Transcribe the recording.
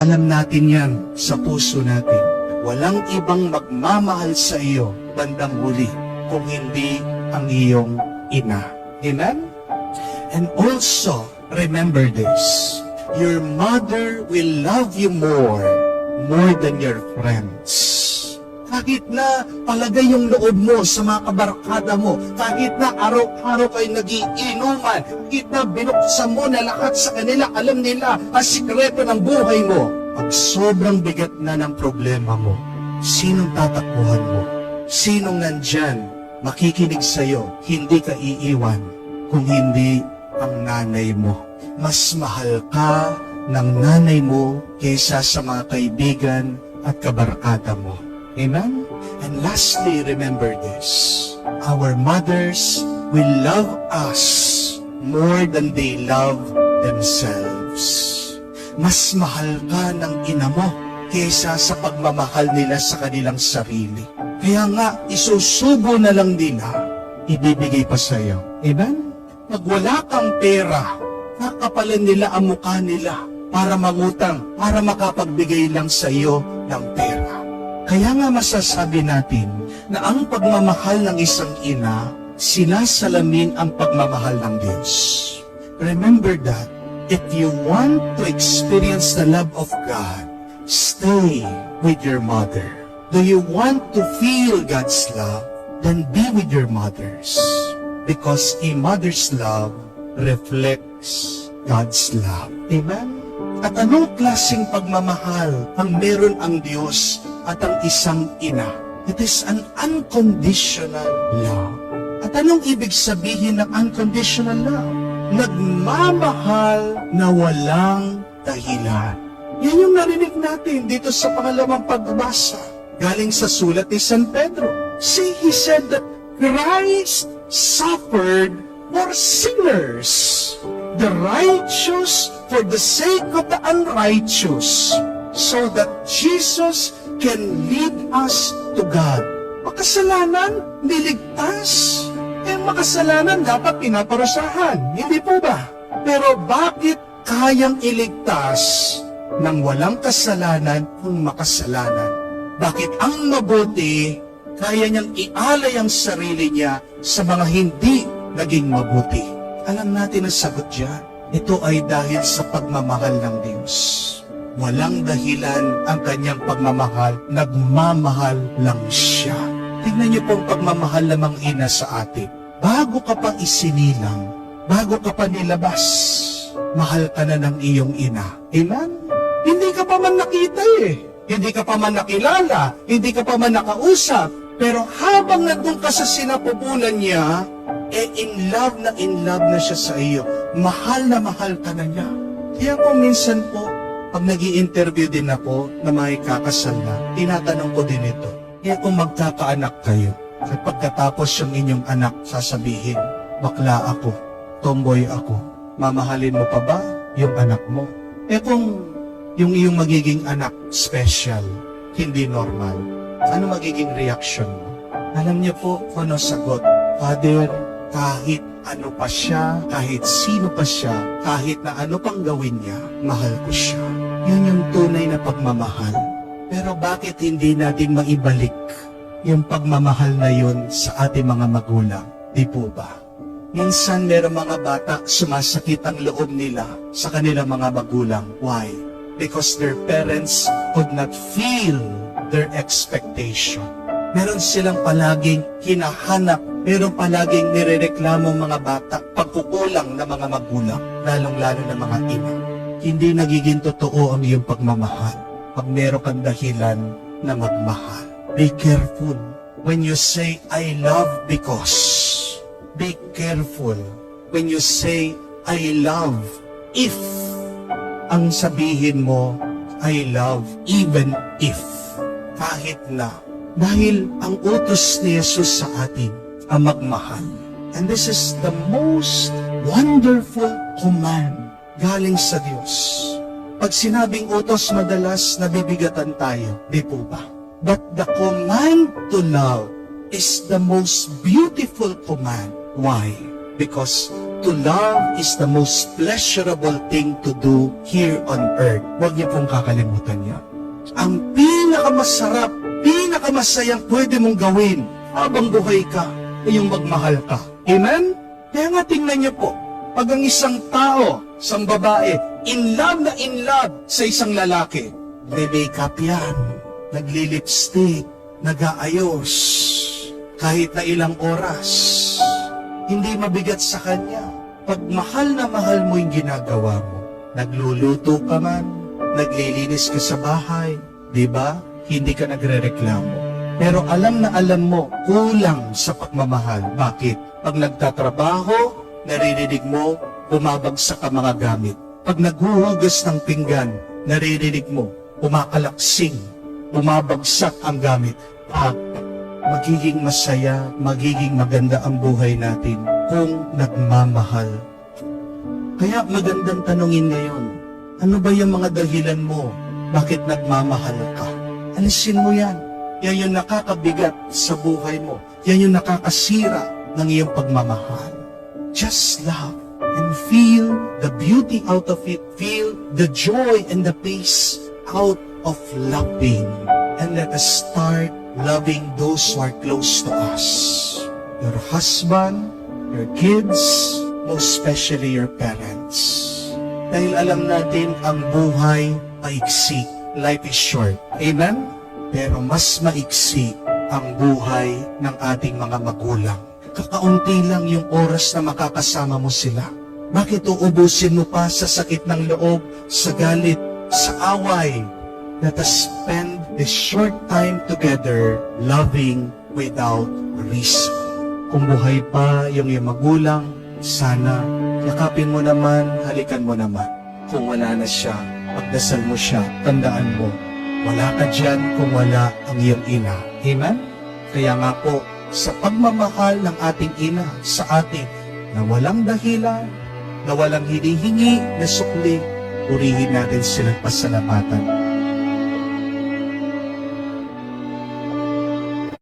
Alam natin yan sa puso natin. Walang ibang magmamahal sa iyo bandang huli kung hindi ang iyong ina. Amen? And also, remember this. Your mother will love you more than your friends. Kahit na palagay yung loob mo sa mga kabarkada mo, kahit na araw-araw kayo nagiinuman, kahit na binuksan mo na lahat sa kanila, alam nila ang sikreto ng buhay mo. Pag sobrang bigat na ng problema mo, sinong tatakbuhan mo? Sinong nandyan makikinig sa'yo? Hindi ka iiwan kung hindi ang nanay mo. Mas mahal ka ng nanay mo kaysa sa mga kaibigan at kabarkada mo. Amen? And lastly, remember this. Our mothers will love us more than they love themselves. Mas mahal ka ng ina mo kaysa sa pagmamahal nila sa kanilang sarili. Kaya nga, isusubo na lang nila, ibibigay pa sa iyo. Amen? Pag wala kang pera, kakapalan nila ang mukha nila para mangutang, para makapagbigay lang sa iyo ng pera. Kaya nga masasabi natin na ang pagmamahal ng isang ina, sinasalamin ang pagmamahal ng Diyos. Remember that, if you want to experience the love of God, stay with your mother. Do you want to feel God's love? Then be with your mothers. Because a mother's love reflects God's love. Amen? At anong klaseng pagmamahal ang meron ang Diyos at ang isang ina? It is an unconditional love. At anong ibig sabihin ng unconditional love? Nagmamahal na walang dahilan. Yan yung narinig natin dito sa pangalawang pagbasa. Galing sa sulat ni San Pedro. See, he said that Christ suffered for sinners, the righteous for the sake of the unrighteous, so that Jesus can lead us to God. Makasalanan, niligtas. Makasalanan dapat pinaparusahan. Hindi po ba? Pero bakit kayang iligtas ng walang kasalanan kung makasalanan? Bakit ang mabuti, kaya niyang ialay ang sarili niya sa mga hindi naging mabuti? Alam natin ang sagot dyan. Ito ay dahil sa pagmamahal ng Diyos. Walang dahilan ang kanyang pagmamahal, nagmamahal lang siya. Tingnan niyo po ang pagmamahal ng mga ina sa atin. Bago ka pa isinilang, bago ka pa nilabas, mahal ka na ng iyong ina. Amen? Hindi ka pa man nakita hindi ka pa man nakilala, hindi ka pa man nakausap, pero habang nandun ka sa sinapupunan niya, in love na siya sa iyo. Mahal na mahal ka na niya. Kaya po minsan po, pag nag-i-interview din ako na may kakasal na, tinatanong ko din ito. Kaya kung magkakaanak kayo, at pagkatapos yung inyong anak sasabihin, bakla ako, tomboy ako, mamahalin mo pa ba yung anak mo? Kung yung iyong magiging anak special, hindi normal, ano magiging reaction mo? Alam niyo po kung ano sagot? Father, kahit ano pa siya, kahit sino pa siya, kahit na ano pang gawin niya, mahal ko siya. Yun yung tunay na pagmamahal. Pero bakit hindi natin maibalik yung pagmamahal na yun sa ating mga magulang? Di po ba? Minsan meron mga bata, sumasakit ang loob nila sa kanilang mga magulang. Why? Because their parents could not feel their expectation. Meron silang palaging hinahanap, meron palaging nirereklamo mga bata, pagkukulang ng mga magulang, lalong-lalo ng mga ina. Hindi nagiging totoo ang iyong pagmamahal pag meron kang dahilan na magmahal. Be careful when you say, I love because. Be careful when you say, I love if. Ang sabihin mo, I love even if. Kahit na. Dahil ang utos ni Jesus sa atin, ang magmahal. And this is the most wonderful command galing sa Diyos. Pag sinabing utos, madalas nabibigatan tayo. Di po ba? But the command to love is the most beautiful command. Why? Because to love is the most pleasurable thing to do here on earth. Huwag niyo pong kakalimutan yan. Ang pinakamasarap, pinakamasayang pwede mong gawin habang buhay ka ay yung magmahal ka. Amen? Kaya nga tingnan niyo po, pag ang isang tao, isang babae, in love sa isang lalaki, nag-makeup yan, nagli-lipstick, nag-aayos, kahit na ilang oras, hindi mabigat sa kanya. Pag mahal na mahal mo yung ginagawa mo, nagluluto ka man, naglilinis ka sa bahay, di ba? Hindi ka nagrereklamo. Pero alam na alam mo, kulang sa pagmamahal. Bakit? Pag nagtatrabaho, naririnig mo, bumabagsak ang mga gamit. Pag naghuhugas ng pinggan, naririnig mo, umakalaksing, bumabagsak ang gamit. At magiging masaya, magiging maganda ang buhay natin kung nagmamahal. Kaya magandang tanungin ngayon, ano ba yung mga dahilan mo? Bakit nagmamahal ka? Alisin mo yan. Yan yung nakakabigat sa buhay mo. Yan yung nakakasira ng iyong pagmamahal. Just love and feel the beauty out of it. Feel the joy and the peace out of loving. And let us start loving those who are close to us. Your husband, your kids, most especially your parents. Dahil alam natin ang buhay maiksi. Life is short. Amen? Pero mas maiksi ang buhay ng ating mga magulang. Kakaunti lang yung oras na makakasama mo sila. Bakit uubusin mo pa sa sakit ng loob, sa galit, sa away? Let us spend this short time together loving without reason. Kung buhay pa yung iyong magulang, sana yakapin mo naman, halikan mo naman. Kung wala na siya, pagdasal mo siya, tandaan mo, wala ka dyan kung wala ang iyong ina. Amen? Kaya nga po, sa pagmamahal ng ating ina sa atin, na walang dahilan, na walang hinihingi na sukli, purihin natin silang pasalamatan.